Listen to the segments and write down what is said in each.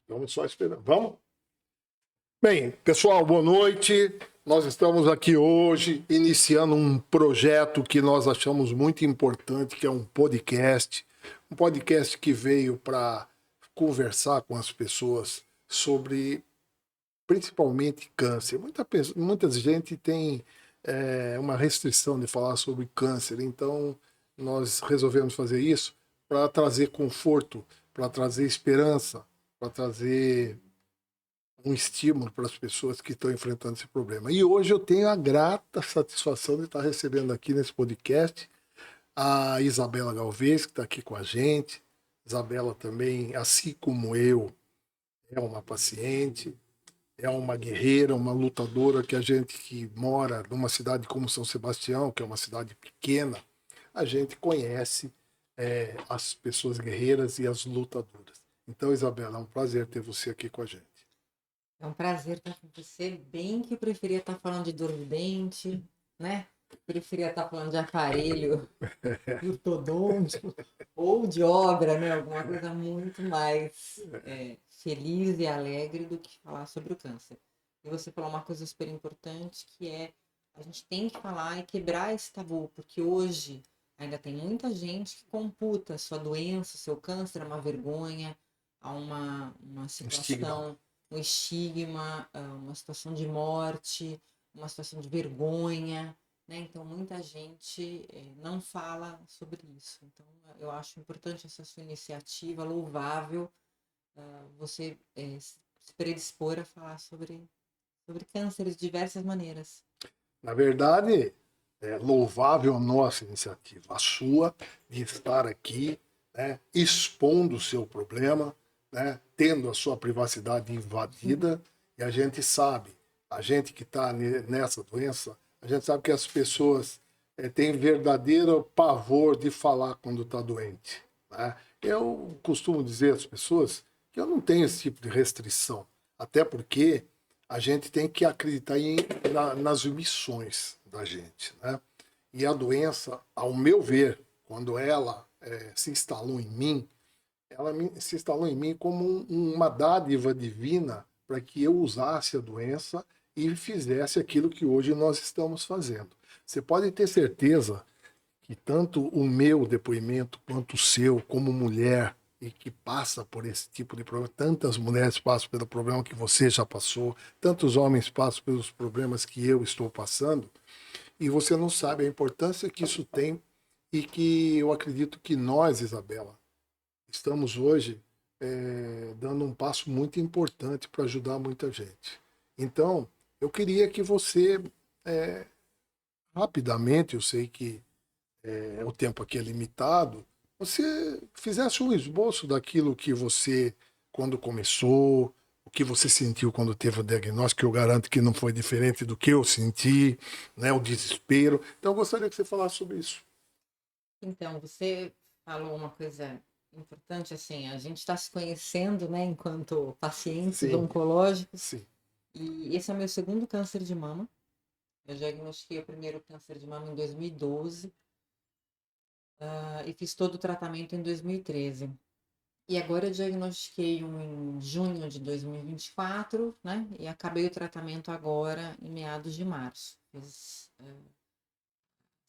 Estamos só esperando. Vamos? Bem, pessoal, boa noite. Nós estamos aqui hoje iniciando um projeto que nós achamos muito importante, que é um podcast. Um podcast que veio para conversar com as pessoas sobre, principalmente, câncer. Muita gente tem uma restrição de falar sobre câncer, então nós resolvemos fazer isso para trazer conforto, para trazer esperança, para trazer um estímulo para as pessoas que estão enfrentando esse problema. E hoje eu tenho a grata satisfação de estar recebendo aqui nesse podcast a Isabela Galvez, que está aqui com a gente. Isabela também, assim como eu, é uma paciente, é uma guerreira, uma lutadora que a gente que mora numa cidade como São Sebastião, que é uma cidade pequena, a gente conhece as pessoas guerreiras e as lutadoras. Então, Isabela, é um prazer ter você aqui com a gente. É um prazer estar com você, bem que eu preferia estar falando de dor no dente, né? Preferia estar falando de aparelho ortodôntico ou de obra, né? Alguma coisa muito mais feliz e alegre do que falar sobre o câncer. E você falou uma coisa super importante, que é a gente tem que falar e quebrar esse tabu, porque hoje ainda tem muita gente que computa a sua doença, seu câncer, a uma vergonha, a uma situação, um estigma, uma situação de morte, uma situação de vergonha, né? Então, muita gente não fala sobre isso. Então, eu acho importante essa sua iniciativa, louvável, você se predispor a falar sobre cânceres de diversas maneiras. Na verdade, é louvável a nossa iniciativa, a sua, de estar aqui, né, expondo o seu problema, né, tendo a sua privacidade invadida. E a gente sabe, a gente que está nessa doença, a gente sabe que as pessoas têm verdadeiro pavor de falar quando está doente. Né? Eu costumo dizer às pessoas que eu não tenho esse tipo de restrição, até porque a gente tem que acreditar nas missões da gente. Né? E a doença, ao meu ver, quando ela se instalou em mim, se instalou em mim como uma dádiva divina para que eu usasse a doença e fizesse aquilo que hoje nós estamos fazendo. Você pode ter certeza que tanto o meu depoimento quanto o seu, como mulher, e que passa por esse tipo de problema, tantas mulheres passam pelo problema que você já passou, tantos homens passam pelos problemas que eu estou passando, e você não sabe a importância que isso tem, e que eu acredito que nós, Isabela, estamos hoje dando um passo muito importante para ajudar muita gente. Então, eu queria que você, rapidamente, eu sei que o tempo aqui é limitado, você fizesse um esboço daquilo que você, quando começou, o que você sentiu quando teve o diagnóstico, que eu garanto que não foi diferente do que eu senti, né, o desespero. Então, eu gostaria que você falasse sobre isso. Então, você falou uma coisa importante, assim, a gente está se conhecendo, né, enquanto pacientes Sim, oncológicos, sim. e esse é o meu segundo câncer de mama. Eu diagnostiquei o primeiro câncer de mama em 2012, e fiz todo o tratamento em 2013. E agora eu diagnostiquei um em junho de 2024, né, e acabei o tratamento agora em meados de março. Fiz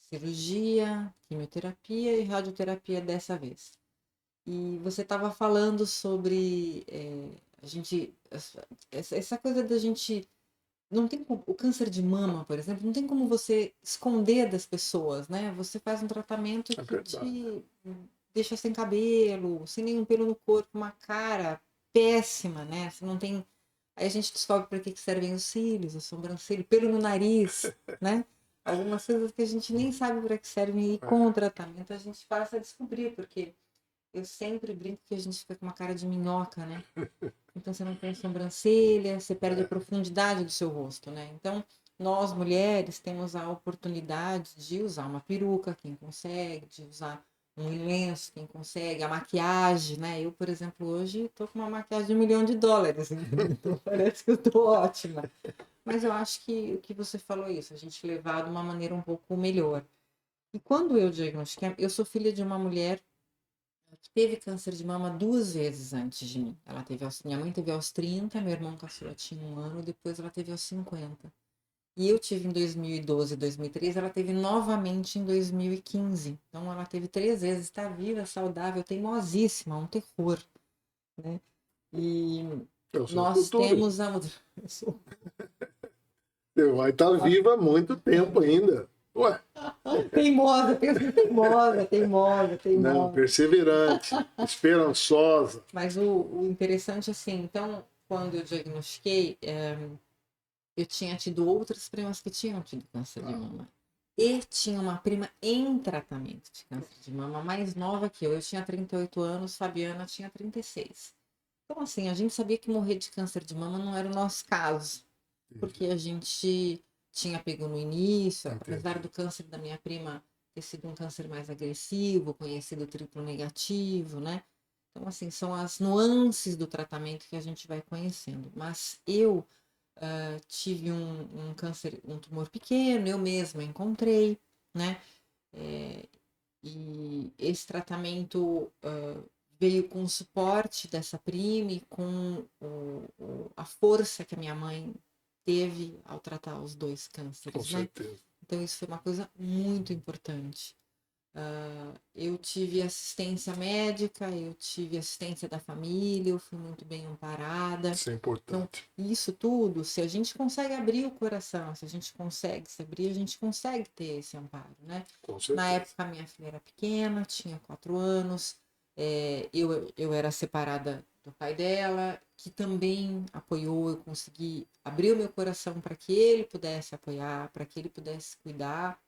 cirurgia, quimioterapia e radioterapia dessa vez. E você estava falando sobre a gente, essa coisa da gente, não tem como, o câncer de mama, por exemplo, não tem como você esconder das pessoas, né? Você faz um tratamento É que verdade. te deixa sem cabelo, sem nenhum pelo no corpo, uma cara péssima, né? Você não tem. Aí a gente descobre para que servem os cílios, a sobrancelha, pelo no nariz, né? Algumas coisas que a gente nem sabe para que servem e com o tratamento a gente passa a descobrir, porque eu sempre brinco que a gente fica com uma cara de minhoca, né? Então você não tem sobrancelha, você perde a profundidade do seu rosto, né? Então, nós mulheres temos a oportunidade de usar uma peruca, quem consegue, de usar um lenço, quem consegue, a maquiagem, né? Eu, por exemplo, hoje estou com uma maquiagem de US$ 1 milhão, então parece que eu estou ótima. Mas eu acho que o que você falou é isso, a gente levar de uma maneira um pouco melhor. E quando eu diagnostiquei, eu sou filha de uma mulher teve câncer de mama 2 vezes antes de mim. Minha mãe teve aos 30, meu irmão caçula tinha 1 ano, depois ela teve aos 50. E eu tive em 2012 e 2013, ela teve novamente em 2015. Então ela teve 3 vezes, está viva, saudável, teimosíssima, um terror, né? E É o seu nós futuro. temos a... Você vai estar viva há muito tempo ainda. Ué, Teimosa, pensa teimosa, teimosa, não, teimosa. perseverante, esperançosa. Mas o interessante, assim, então, quando eu diagnostiquei, eu tinha tido outras primas que tinham tido câncer de mama. E tinha uma prima em tratamento de câncer de mama, mais nova que eu. Eu tinha 38 anos, Fabiana tinha 36. Então, assim, a gente sabia que morrer de câncer de mama não era o nosso caso, porque a gente tinha pego no início, apesar do câncer da minha prima ter sido um câncer mais agressivo, conhecido triplo negativo, né? Então, assim, são as nuances do tratamento que a gente vai conhecendo. Mas eu tive um câncer, um tumor pequeno, eu mesma encontrei, né? E esse tratamento veio com o suporte dessa prima e com a força que a minha mãe teve ao tratar os 2 Com cânceres, né? certeza. Então isso foi uma coisa muito importante. Eu tive assistência médica, eu tive assistência da família, eu fui muito bem amparada. Isso é Então, importante. isso tudo, se a gente consegue abrir o coração, se a gente consegue se abrir, a gente consegue ter esse amparo, né? Com Na certeza. época, minha filha era pequena, tinha 4 anos, eu era separada do pai dela, que também apoiou, eu consegui abrir o meu coração para que ele pudesse apoiar, para que ele pudesse cuidar.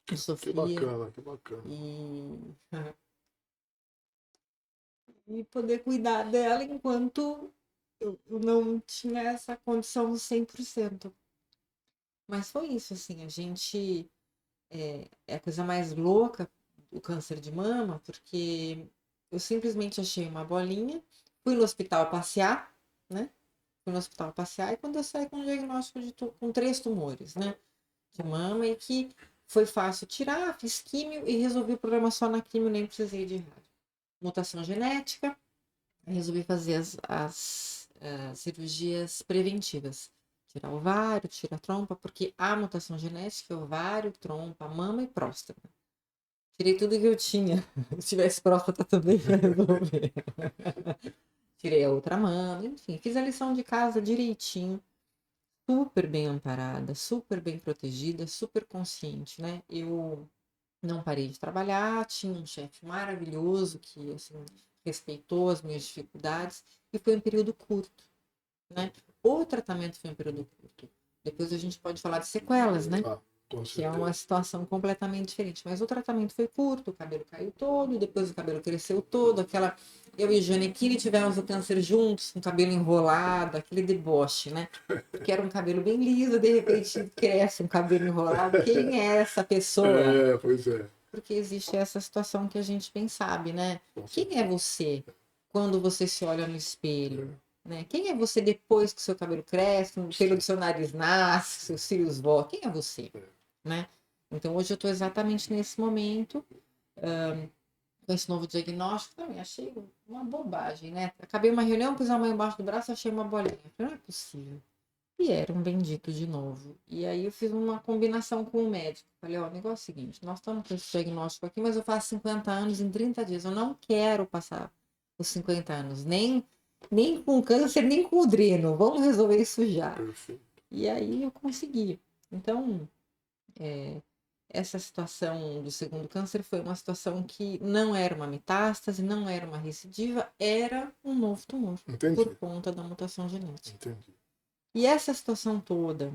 Eu Que sofria bacana, que bacana. e poder cuidar dela enquanto eu não tinha essa condição 100%. Mas foi isso, assim, a gente... É a coisa mais louca o câncer de mama, porque eu simplesmente achei uma bolinha, fui no hospital passear, né? Fui no hospital passear e quando eu saí com um diagnóstico com 3 tumores, né? De mama e que foi fácil tirar, fiz químio e resolvi o problema só na químio, nem precisei de rádio. Mutação genética, resolvi fazer as cirurgias preventivas. Tirar ovário, tirar trompa, porque a mutação genética é ovário, trompa, mama e próstata. Tirei tudo que eu tinha. Se tivesse próstata também ia resolver. Tirei a outra mama, enfim, fiz a lição de casa direitinho. Super bem amparada, super bem protegida, super consciente, né? Eu não parei de trabalhar, tinha um chefe maravilhoso que, assim, respeitou as minhas dificuldades e foi um período curto, né? O tratamento foi um período curto. Depois a gente pode falar de sequelas, né? Ah, com Que é certeza. uma situação completamente diferente. Mas o tratamento foi curto, o cabelo caiu todo, depois o cabelo cresceu todo, aquela... Eu e Janequine tivemos o câncer juntos, com o cabelo enrolado, aquele deboche, né? Que era um cabelo bem liso, de repente cresce um cabelo enrolado. Quem é essa pessoa? Pois é. Porque existe essa situação que a gente bem sabe, né? Com Quem é certeza. você quando você se olha no espelho? Né? Quem é você depois que o seu cabelo cresce, o pelo do seu nariz nasce, seus cílios voam? Quem é você? Né? Então hoje eu estou exatamente nesse momento, com esse novo diagnóstico, também achei uma bobagem, né? Acabei uma reunião, pus a mão embaixo do braço, achei uma bolinha. Falei, não é possível. E era um bendito de novo. E aí eu fiz uma combinação com o médico. Falei, ó, o negócio é o seguinte, nós estamos com esse diagnóstico aqui, mas eu faço 50 anos em 30 dias. Eu não quero passar os 50 anos, nem com câncer, nem com o dreno. Vamos resolver isso já. Perfeito. E aí eu consegui. Então, essa situação do segundo câncer foi uma situação que não era uma metástase, não era uma recidiva, era um novo tumor. Entendi. Por conta da mutação genética. Entendi. E essa situação toda,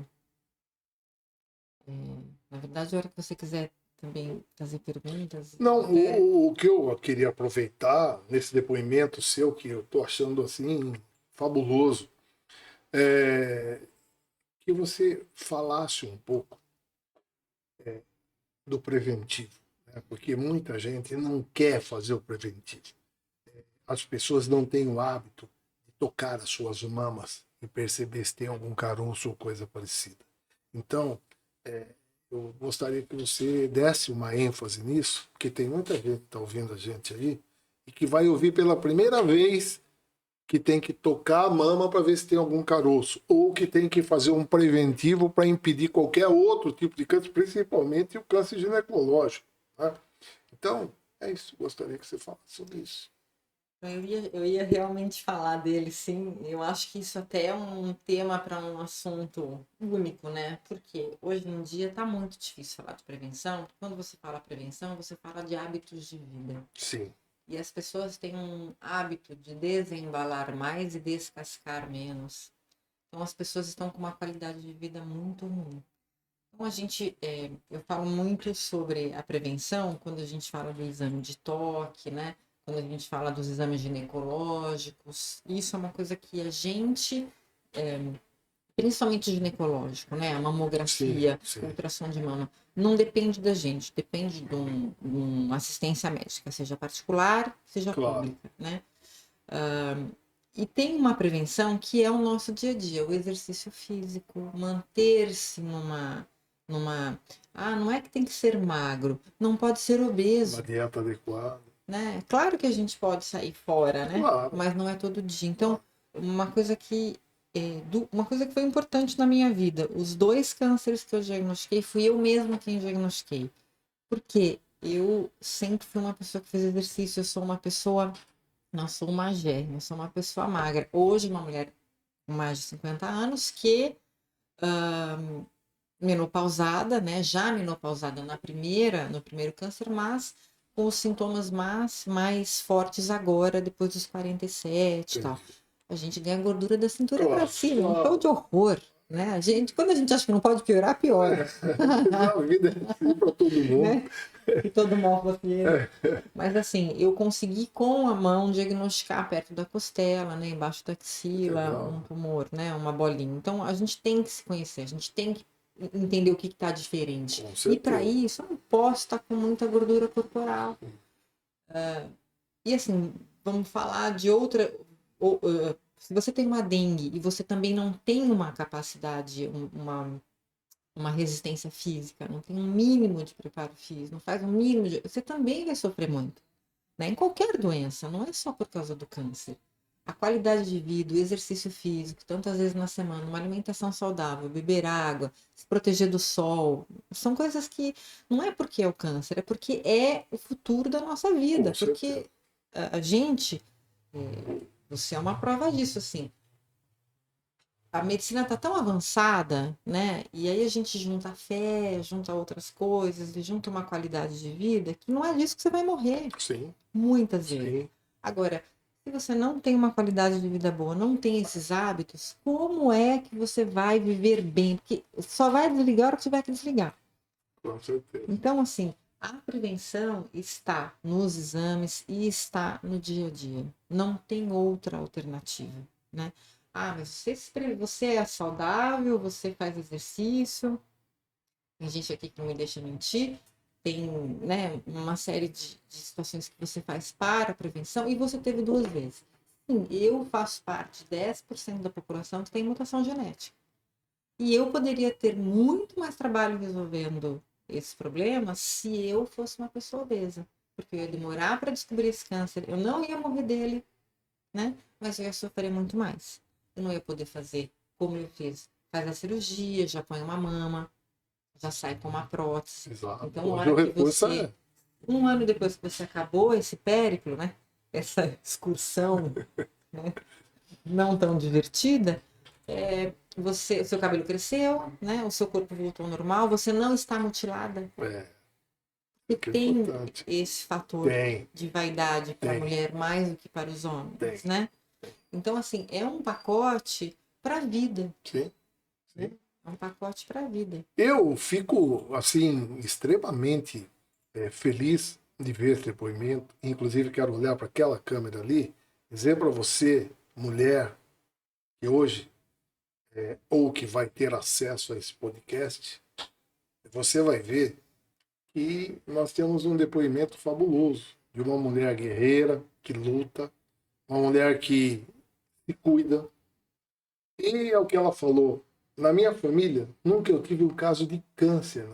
na verdade, a hora que você quiser também fazer perguntas, Não, até... o que eu queria aproveitar nesse depoimento seu, que eu estou achando assim fabuloso, é que você falasse um pouco do preventivo, né? Porque muita gente não quer fazer o preventivo. As pessoas não têm o hábito de tocar as suas mamas e perceber se tem algum caroço ou coisa parecida. Então, eu gostaria que você desse uma ênfase nisso, porque tem muita gente que está ouvindo a gente aí e que vai ouvir pela primeira vez que tem que tocar a mama para ver se tem algum caroço, ou que tem que fazer um preventivo para impedir qualquer outro tipo de câncer, principalmente o câncer ginecológico, né? Então, é isso. Gostaria que você falasse sobre isso. Eu ia realmente falar dele, sim. Eu acho que isso até é um tema para um assunto único, né? Porque hoje em dia está muito difícil falar de prevenção. Quando você fala prevenção, você fala de hábitos de vida. Sim. E as pessoas têm um hábito de desembalar mais e descascar menos. Então as pessoas estão com uma qualidade de vida muito ruim. Então eu falo muito sobre a prevenção quando a gente fala do exame de toque, né? Quando a gente fala dos exames ginecológicos. Isso é uma coisa que a gente, principalmente ginecológico, né? A mamografia, Sim. ultrassom de mama, não depende da gente, depende de uma assistência médica, seja particular, seja Claro. pública, né? E tem uma prevenção que é o nosso dia a dia, o exercício físico, manter-se não é que tem que ser magro, não pode ser obeso, Uma dieta adequada. né? Claro que a gente pode sair fora, né? Claro. Mas não é todo dia. Então, uma coisa que foi importante na minha vida, os 2 cânceres que eu diagnostiquei, fui eu mesma quem diagnostiquei. Porque eu sempre fui uma pessoa que fez exercício, eu sou uma pessoa, não sou uma gérmea, eu sou uma pessoa magra. Hoje, uma mulher com mais de 50 anos que menopausada, né? Já menopausada no primeiro câncer, mas com os sintomas mais fortes agora, depois dos 47 e tal. A gente ganha gordura da cintura para cima, um show de horror, né? Quando a gente acha que não pode piorar, piora. A vida é assim para todo mundo. Né? E todo mal fosse ele. Mas assim, eu consegui com a mão diagnosticar perto da costela, né? Embaixo da axila, Legal. um tumor, né? Uma bolinha. Então a gente tem que se conhecer, a gente tem que entender o que está diferente. Com E certeza. para isso, eu não posso estar com muita gordura corporal. E assim, vamos falar de outra. Se você tem uma dengue e você também não tem uma capacidade, uma resistência física, não tem um mínimo de preparo físico, não faz um mínimo de. Você também vai sofrer muito. Né? Em qualquer doença, não é só por causa do câncer. A qualidade de vida, o exercício físico, tantas vezes na semana, uma alimentação saudável, beber água, se proteger do sol, são coisas que não é porque é o câncer, é porque é o futuro da nossa vida. Com Porque certeza. a gente, você é uma prova disso, assim. A medicina está tão avançada, né? E aí a gente junta a fé, junta outras coisas, e junta uma qualidade de vida que não é disso que você vai morrer. Sim. Muitas vezes. Sim. Agora, se você não tem uma qualidade de vida boa, não tem esses hábitos, como é que você vai viver bem? Porque só vai desligar a hora que tiver que desligar. Com certeza. Então, assim, a prevenção está nos exames e está no dia a dia. Não tem outra alternativa, né? Ah, mas você é saudável, você faz exercício. Tem gente aqui que não me deixa mentir. Tem, né, uma série de situações que você faz para a prevenção e você teve 2 vezes. Sim, eu faço parte de 10% da população que tem mutação genética. E eu poderia ter muito mais trabalho resolvendo esse problema se eu fosse uma pessoa obesa. Porque eu ia demorar para descobrir esse câncer, eu não ia morrer dele, né? Mas eu ia sofrer muito mais. Eu não ia poder fazer como eu fiz. Faz a cirurgia, já põe uma mama, já sai com uma prótese. Exato. Então, na Hoje o hora que recurso você, um ano depois que você acabou esse périplo, né? Essa excursão, né? Não tão divertida, o seu cabelo cresceu, né? O seu corpo voltou ao normal, você não está mutilada. E que tem importante. esse fator Tem. de vaidade para a Tem. mulher mais do que para os homens, Tem. né? Então, assim, é um pacote para a vida. Sim. É um pacote para a vida. Eu fico, assim, extremamente feliz de ver esse depoimento. Inclusive, quero olhar para aquela câmera ali, dizer para você, mulher, que hoje, ou que vai ter acesso a esse podcast, você vai ver que nós temos um depoimento fabuloso de uma mulher guerreira, que luta, uma mulher que se cuida. E é o que ela falou. Na minha família, nunca eu tive um caso de câncer.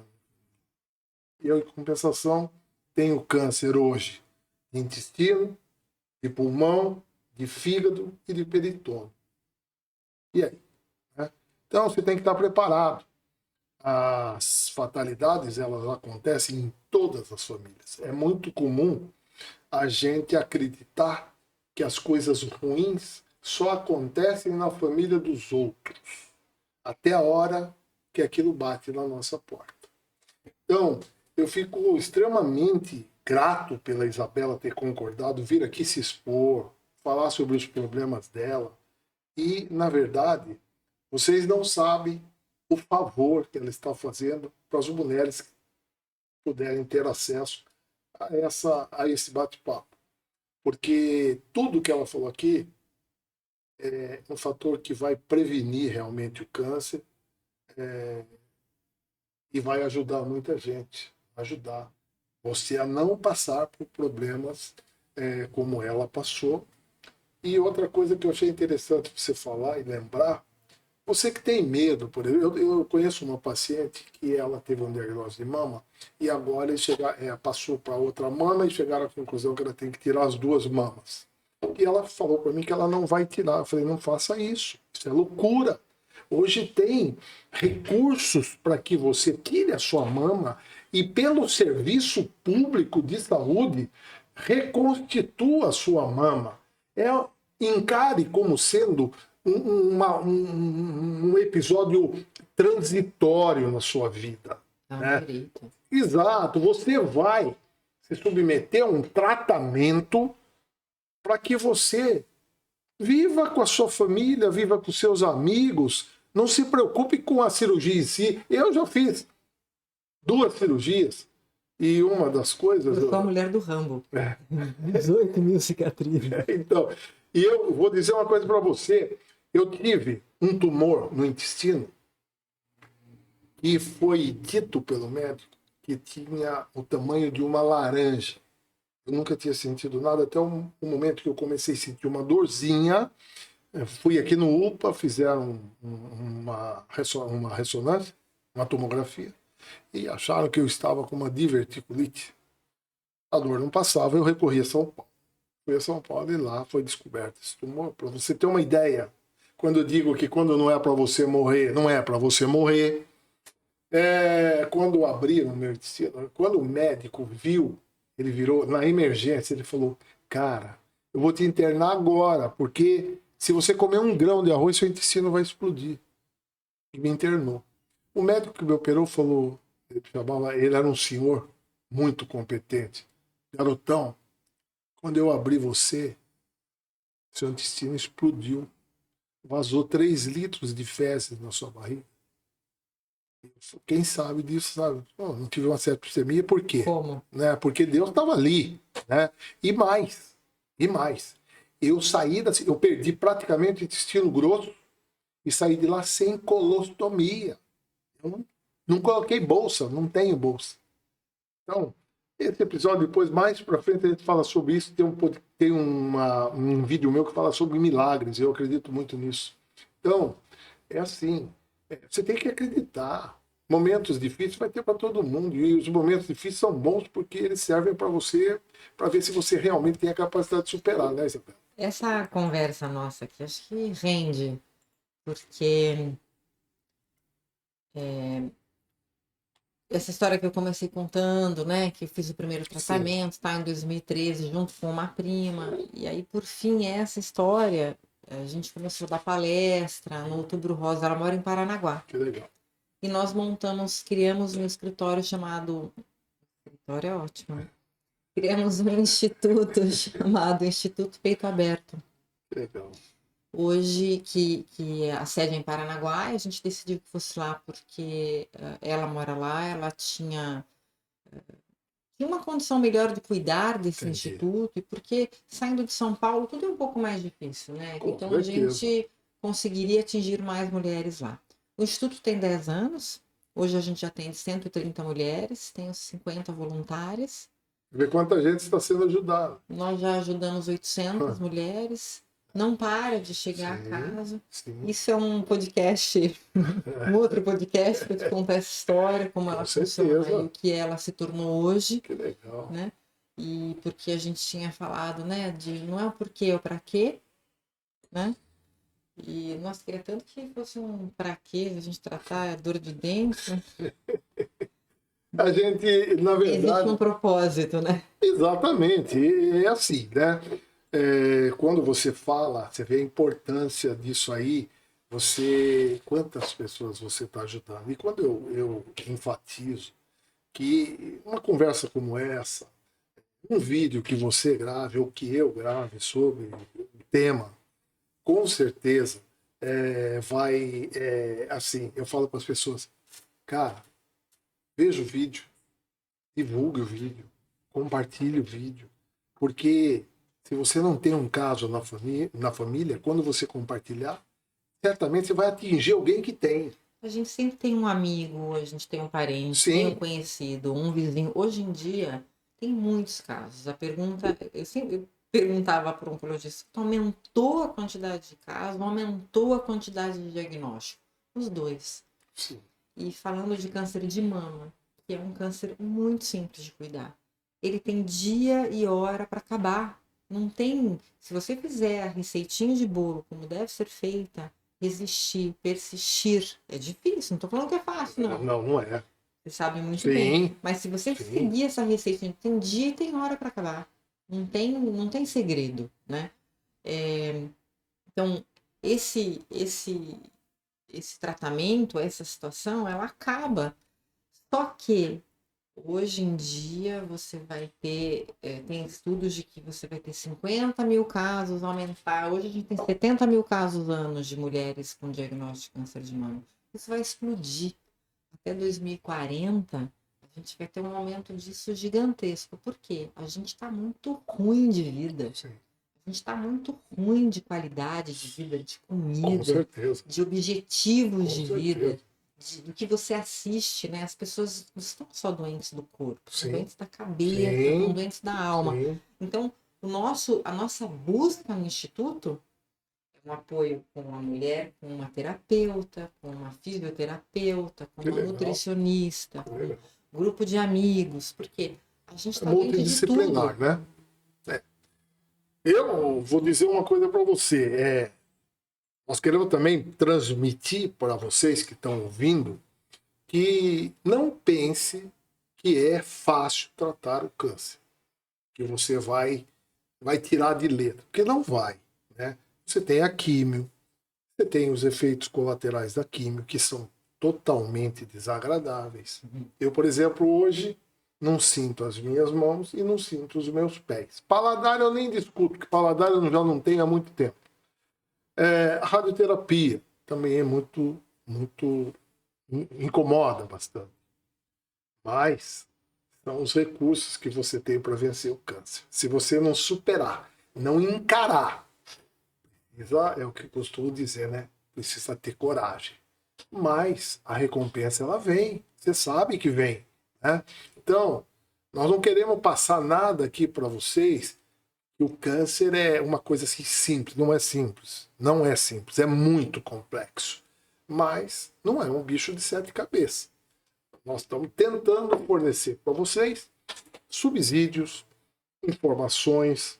E eu, em compensação, tenho câncer hoje de intestino, de pulmão, de fígado e de peritônio. E aí? Né? Então, você tem que estar preparado. As fatalidades, elas acontecem em todas as famílias. É muito comum a gente acreditar que as coisas ruins só acontecem na família dos outros, até a hora que aquilo bate na nossa porta. Então, eu fico extremamente grato pela Isabela ter concordado vir aqui se expor, falar sobre os problemas dela. E, na verdade, vocês não sabem o favor que ela está fazendo para as mulheres que puderem ter acesso a esse bate-papo. Porque tudo que ela falou aqui é um fator que vai prevenir realmente o câncer e vai ajudar muita gente, ajudar você a não passar por problemas como ela passou. E outra coisa que eu achei interessante você falar e lembrar, você que tem medo, por exemplo, eu conheço uma paciente que ela teve um diagnóstico de mama e agora passou para outra mama e chegaram à conclusão que ela tem que tirar as duas mamas. E ela falou para mim que ela não vai tirar. Eu falei, não faça isso, isso é loucura. Hoje tem recursos para que você tire a sua mama e pelo serviço público de saúde reconstitua a sua mama. Encare como sendo um episódio transitório na sua vida. Né? Exato. Você vai se submeter a um tratamento para que você viva com a sua família, viva com seus amigos. Não se preocupe com a cirurgia em si. Eu já fiz 2 cirurgias e uma das coisas... Eu sou a mulher do Rambo. 18 mil cicatrizes. Então, e eu vou dizer uma coisa para você. Eu tive um tumor no intestino e foi dito pelo médico que tinha o tamanho de uma laranja. Eu nunca tinha sentido nada até o momento que eu comecei a sentir uma dorzinha. Fui aqui no UPA, fizeram uma ressonância, uma tomografia, e acharam que eu estava com uma diverticulite. A dor não passava, eu recorri a São Paulo. Fui a São Paulo e lá foi descoberto esse tumor. Para você ter uma ideia, quando eu digo que quando não é para você morrer, não é para você morrer. Quando abriram o meu intestino, quando o médico viu, ele virou na emergência, ele falou, cara, eu vou te internar agora, porque se você comer 1 grão de arroz, seu intestino vai explodir. E me internou. O médico que me operou falou, ele era um senhor muito competente. Garotão, quando eu abri você, seu intestino explodiu. Vazou 3 litros de fezes na sua barriga. Quem sabe disso, sabe? Não tive uma septicemia, por quê? Como? Né? Porque Deus estava ali. Né? E mais. Eu eu perdi praticamente o intestino grosso e saí de lá sem colostomia. Eu não coloquei bolsa, não tenho bolsa. Então, esse episódio, depois, mais pra frente, a gente fala sobre isso. Tem um vídeo meu que fala sobre milagres. Eu acredito muito nisso. Então, é assim. Você tem que acreditar. Momentos difíceis vai ter para todo mundo. E os momentos difíceis são bons porque eles servem para você, para ver se você realmente tem a capacidade de superar, né, Isabel? Essa conversa nossa aqui, acho que rende, porque essa história que eu comecei contando, né, que eu fiz o primeiro tratamento, tá, em 2013, junto com uma prima, e aí, por fim, essa história, a gente começou a dar palestra no Outubro Rosa, ela mora em Paranaguá. Que legal. E nós criamos um escritório chamado... Escritório é ótimo, né? Criamos um instituto chamado Instituto Peito Aberto. Que legal. Hoje, que a sede é em Paranaguá, a gente decidiu que fosse lá porque ela mora lá, ela tinha uma condição melhor de cuidar desse Entendi. instituto, e porque saindo de São Paulo tudo é um pouco mais difícil, né? Com Então certeza. a gente conseguiria atingir mais mulheres lá. O instituto tem 10 anos, hoje a gente já tem 130 mulheres, tem 50 voluntárias. Ver quanta gente está sendo ajudada. Nós já ajudamos 800 mulheres. Não para de chegar a casa. Sim. Isso é um podcast, um outro podcast que eu te contar essa história, como ela funciona e o que ela se tornou hoje. Que legal. Né? e porque a gente tinha falado, né, de não é o porquê, é o pra quê, né? E, nossa, queria tanto que fosse um pra quê, a gente tratar a dor de dente, né? A gente, na Existe um verdade, propósito, né? exatamente, é assim, né? Quando você fala, você vê a importância disso aí, quantas pessoas você está ajudando. E quando eu enfatizo que uma conversa como essa, um vídeo que você grave ou que eu grave sobre o tema, com certeza assim, eu falo para as pessoas, cara, veja o vídeo, divulgue o vídeo, compartilhe o vídeo, porque se você não tem um caso na família, quando você compartilhar, certamente você vai atingir alguém que tem. A gente sempre tem um amigo, a gente tem um parente, tem um Sim, conhecido, um vizinho. Hoje em dia, tem muitos casos. A pergunta, eu perguntava para um oncologista, aumentou a quantidade de casos, aumentou a quantidade de diagnóstico? Os dois. sim, E falando de câncer de mama, que é um câncer muito simples de cuidar. Ele tem dia e hora para acabar. Não tem. Se você fizer a receitinha de bolo como deve ser feita, resistir, persistir, é difícil. Não estou falando que é fácil, não. não, não é. Você sabe muito bem. Sim, Mas se você sim, seguir essa receitinha, tem dia e tem hora para acabar. Não tem segredo, né? Então, esse tratamento, essa situação, ela acaba. Só que hoje em dia você vai ter, tem estudos de que você vai ter 50 mil casos, aumentar. Hoje a gente tem 70 mil casos anos de mulheres com diagnóstico de câncer de mama. Isso vai explodir. Até 2040, a gente vai ter um aumento disso gigantesco. Por quê? A gente está muito ruim de vida. sim, A gente está muito ruim de qualidade de vida, de com comida, certeza, de objetivos com de certeza. vida, do que você assiste, né? As pessoas não estão só doentes do corpo, estão Sim, doentes da cabeça, estão sim, doentes da alma. sim, Então, a nossa busca no Instituto é um apoio com a mulher, com uma terapeuta, com uma fisioterapeuta, com que uma legal, nutricionista, que com um legal. grupo de amigos, porque a gente É está doente de tudo. multidisciplinar, né? Eu vou dizer uma coisa para você. Nós queremos também transmitir para vocês que estão ouvindo que não pense que é fácil tratar o câncer, que você vai tirar de letra, porque não vai, né? Você tem a químio, você tem os efeitos colaterais da químio, que são totalmente desagradáveis. Eu, por exemplo, hoje não sinto as minhas mãos e não sinto os meus pés. Paladar eu nem discuto, porque paladar eu já não tenho há muito tempo. Radioterapia também é muito incomoda bastante. Mas são os recursos que você tem para vencer o câncer. Se você não superar, não encarar, é o que eu costumo dizer, né? Precisa ter coragem. Mas a recompensa ela vem, você sabe que vem, né? Então, nós não queremos passar nada aqui para vocês que o câncer é uma coisa assim simples, não é simples, não é simples, é muito complexo, mas não é um bicho de sete cabeças. Nós estamos tentando fornecer para vocês subsídios, informações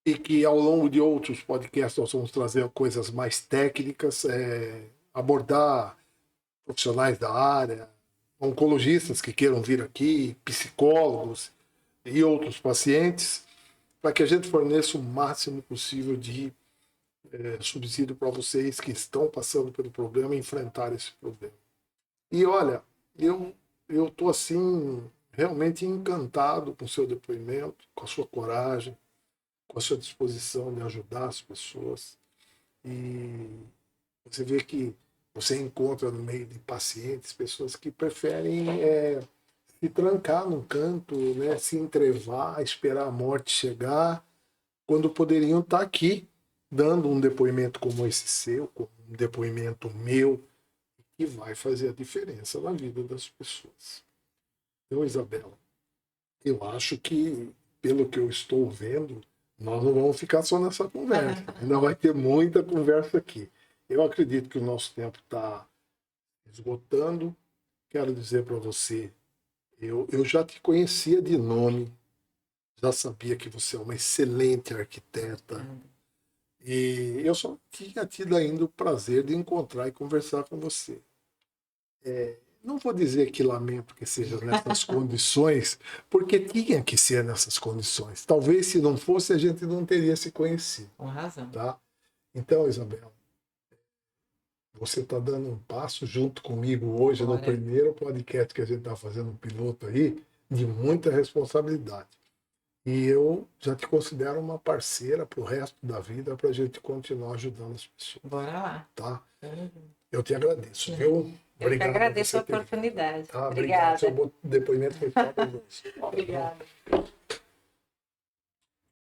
e que ao longo de outros podcasts nós vamos trazer coisas mais técnicas, abordar profissionais da área, oncologistas que queiram vir aqui, psicólogos e outros pacientes, para que a gente forneça o máximo possível de subsídio para vocês que estão passando pelo problema e enfrentar esse problema. E olha, eu estou assim realmente encantado com o seu depoimento, com a sua coragem, com a sua disposição de ajudar as pessoas. E você vê que você encontra no meio de pacientes pessoas que preferem se trancar num canto, né, se entrevar, esperar a morte chegar, quando poderiam estar aqui dando um depoimento como esse seu, como um depoimento meu, que vai fazer a diferença na vida das pessoas. Então, Isabela, eu acho que, pelo que eu estou vendo, nós não vamos ficar só nessa conversa. Ainda vai ter muita conversa aqui. Eu acredito que o nosso tempo está esgotando. Quero dizer para você, eu já te conhecia de nome, já sabia que você é uma excelente arquiteta. E eu só tinha tido ainda o prazer de encontrar e conversar com você. Não vou dizer que lamento que seja nessas condições, porque tinha que ser nessas condições. Talvez se não fosse, a gente não teria se conhecido. Com razão. Tá? Então, Isabel, você está dando um passo junto comigo hoje no Glória. primeiro podcast que a gente está fazendo um piloto aí, de muita responsabilidade. E eu já te considero uma parceira para o resto da vida para a gente continuar ajudando as pessoas. Bora lá. Tá? Eu te agradeço, viu? Eu que agradeço a por você ter vindo. oportunidade. Tá, obrigado. Obrigada. Seu depoimento foi fabuloso. Obrigada.